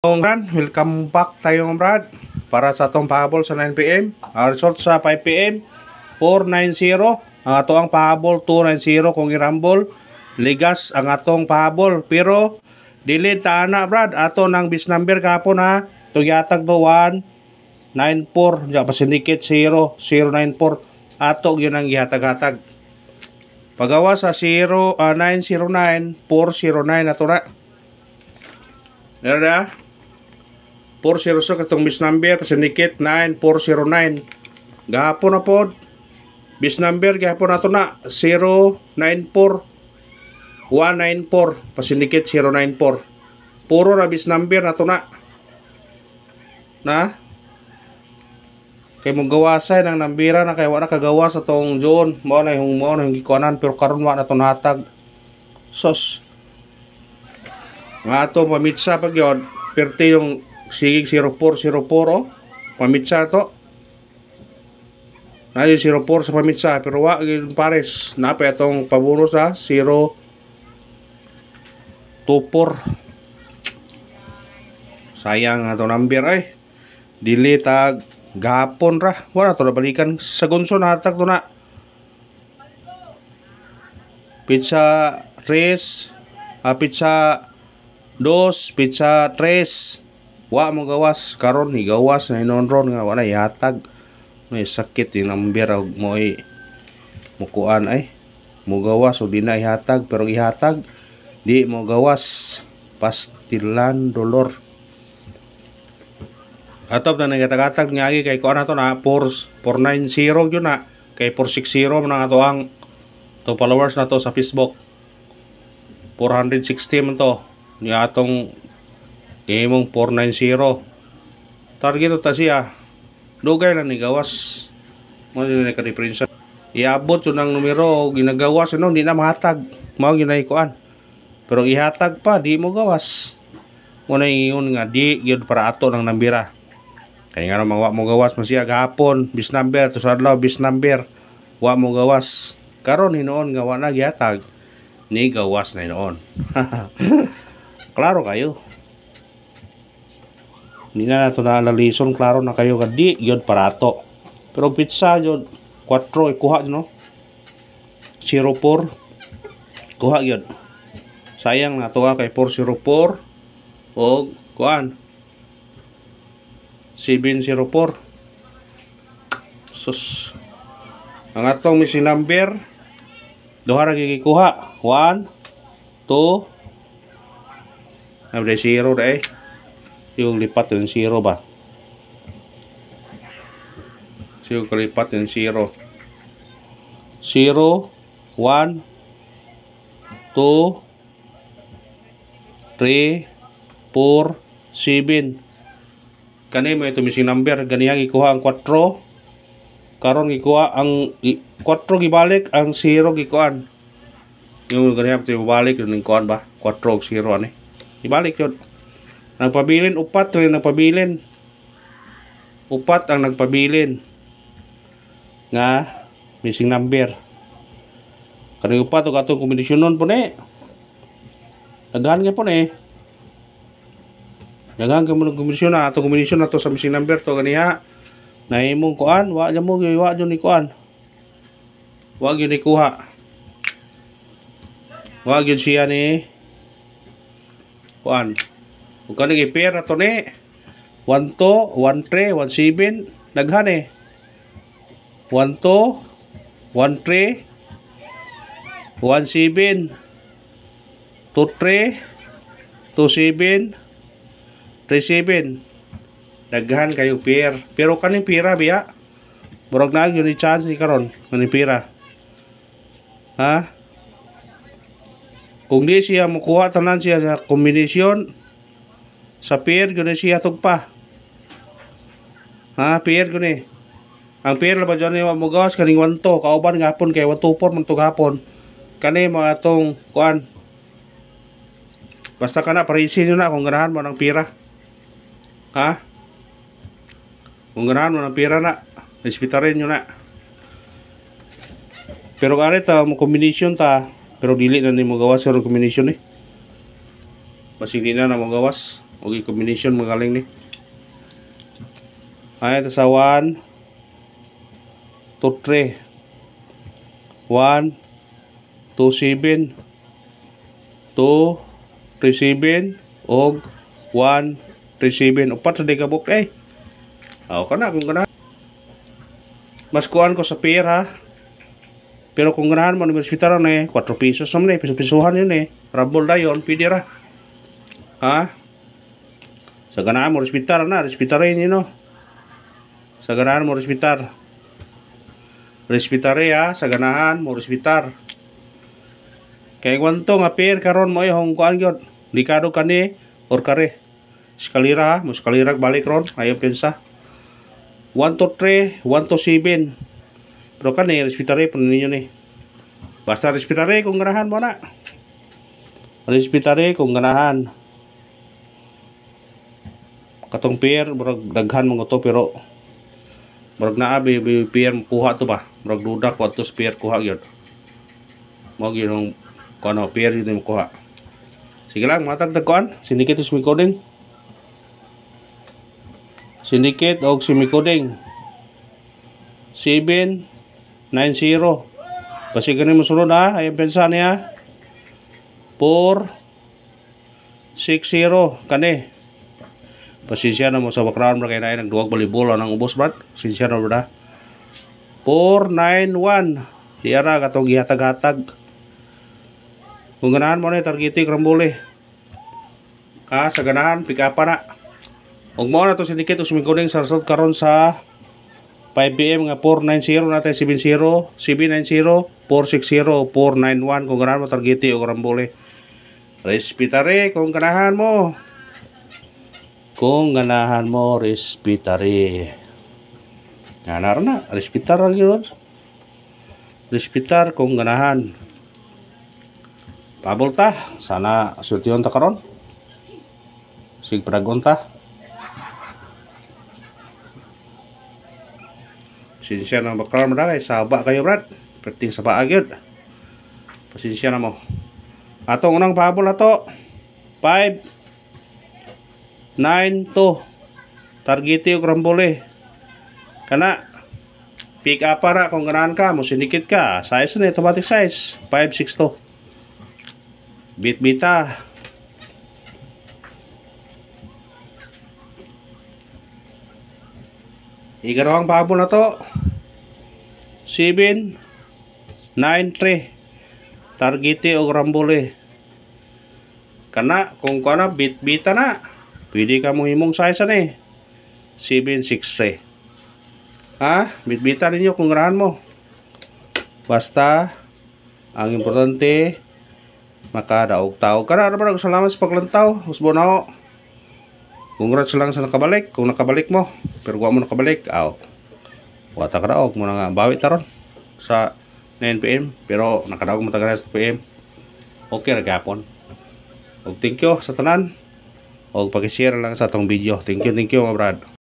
Brad, welcome back tayo Brad para sa atong pahabol sa 9pm. Result sa 5pm 490. Ang atong pahabol 290 kung irambol. Ligas ang atong pahabol pero dili ta ana Brad ato nang bis number kapon ha. Tugyatag to 194 ja pa syndicate 0094 ato gyud ang gihatag-hatag. Pagawa sa 909 409 ato na. Nara 400 katong bis number syndicate 9409 gahapon na pod bis number gahapon nato na 094 194 pa syndicate 094 puro na bis number nato na kay mong gawasay ng nambira na kay wala kagawas sa tong John mao na yung gikuanan pero karon wa na to natag sos nga ato pamitsa pag yun perte yung sigig 0404 oh pamitsa to na yung 04 sa pamitsa pero wa yung pares napay atong pabuno sa 024 sayang ato number ay dili tag gapon ra wala to nabalikan sa gunso natag to na pizza 3 pizza 2 pizza 3 wa mo gawas karon ni gawas na inonron nga wala ihatag may sakit yung number mo ay mukuan ay mo gawas o di na ihatag pero ihatag di mo gawas pastilan dolor atop na nagatatag nga kay kuan nato na 490 yun na kay 460 man ang ato ang to followers na to sa Facebook 460 man to ni atong imong 490 target ta siya dugay na ni gawas mo din na ka-difference iabot yun ang numero ginagawas no hindi na mahatag mao ginaykuan pero ihatag pa di mo gawas mo na ingon nga di gyud para ato ng nambira kay nga wa mo gawas man siya gahapon bis number to sa adlaw bis number wa mo gawas karon hinuon nga wa na gihatag ni gawas na hinuon klaro kayo hindi na nato na analison klaro na kayo kadi yun parato pero pizza yun 4 ikuha no 04 kuha yun sayang na to kay 404 o kuan 704 sus ang atong missing number duha ra gikuha 1 2 Nabre 0 dai. Yung lipat yung 0 ba? Yung kalipat yung 0. 0 1 2 3 4 7 kani mo ito missing number ganiyang ikuha ang 4 karon gikuha ang 4 gibalik ang 0 gikuan yung ganiyang ibalik yung kuan ba 4 og 0 ani ibalik yun nagpabilin upat rin nagpabilin upat ang nagpabilin nga missing number kanang upat o katong kombinasyonon po ne daghan nga po ne daghan ka mo ng kombinasyon na atong kombinasyon na to sa missing number to ganiha na imong kuan wa dyan ni kuan wa gyud ni kuha wa gyud siya ni kuan ug kani i-pair ato ni 12 13 17 daghan 12 13 17 23 27 37 daghan kayo pair pero kani pira biya murag na gyud ni chance ni karon kani pira ha kung di siya mukuha tanan siya sa kombinasyon sa pair gani siya tugpa ha pair gani ang pair la ba dyan ni mo gawas kaning 1 to kauban gapon kay 124 man to gapon kani mga tong kuan basta kana parisin nyo na kung ganahan mo ng pira ha kung ganahan mo ng pira na ispitarin nyo na pero kare ta mo kombinasyon ta pero dili na ni mo gawas sa kombinasyon Basig di na mo gawas. og combination magaling ni. Ay ito sa 1 2 3 1 2 7 2 3 7 og 1 3 7 upat sa di kabuk kana kung ganahan. Mas kuan ko sa pair ha. Pero kung ganahan mo numero hospital na 4 pesos naman piso-pisohan yun Rumble na yun, pwede ra. Ha? Sa ganahan mo hospital na, hospital rin yun Sa ganahan mo hospital. Hospital ha, sa ganahan mo hospital. Kaya kwanto nga pair karon mo yung kuan yun. Likado kani or kare. Eskalira ha, mo eskalira balik ron, ayaw pensa. 1 to 3, 1 to 7. Pero kani hospital po ninyo ni. Basta hospital kung ganahan mo na. Hospital kung ganahan. Katong pair murag daghan mo to pero murag naa pair kuha to ba. Murag duda ko to pair kuha gyud. Mo gyud ang kuno pair gyud mo kuha. Sige lang matag tagkuan, syndicate to semi-coding. Syndicate og semi-coding. 790. Basi ganin mo sunod ha, ay pensa niya. 460 kani. Pasensya na mo sa background kay na nagduwag volleyball ang ubos brad. Pasensya na brad. 491 diara katong gihatag-hatag. Kung ganahan mo na targeting rambole. Sa ganahan pick up na. Ug mo na to syndicate og sumingkoding sa result karon sa 5 PM nga 490 natay 70 790 460 491 kung ganahan mo targeting og rambole. Respetare kung ganahan mo. Kung ganahan mo, respetare. Ganar na, respetar yun. Respetar kung ganahan. Pabol ta, sana sultiyon ta karon. Sig paragon ta. Pasensya na background mo na kay saba kayo brad. Perting saba agyod. Pasensya na mo. Atong unang pabol na to 5 9 to targete og rambole kana pick up para kung ganahan ka mo syndicate ka size na automatic size 5 6 to bita igarawang pabol na to 7 9 3 targete og rambole kana kung kana bita na pwede ka mo himong size na 763 ha bitbita ninyo kung ganahan mo basta ang importante makadaog tao kana ra salamat sa paglantaw usbo na ho congrats lang sa nakabalik kung nakabalik mo pero wa mo nakabalik wata ka daog mo na nga bawi taron sa 9 PM pero nakadaog mo tagad sa 2 PM okay ra gapon og thank you sa tanan o pag-share lang sa atong video. Thank you mga brad.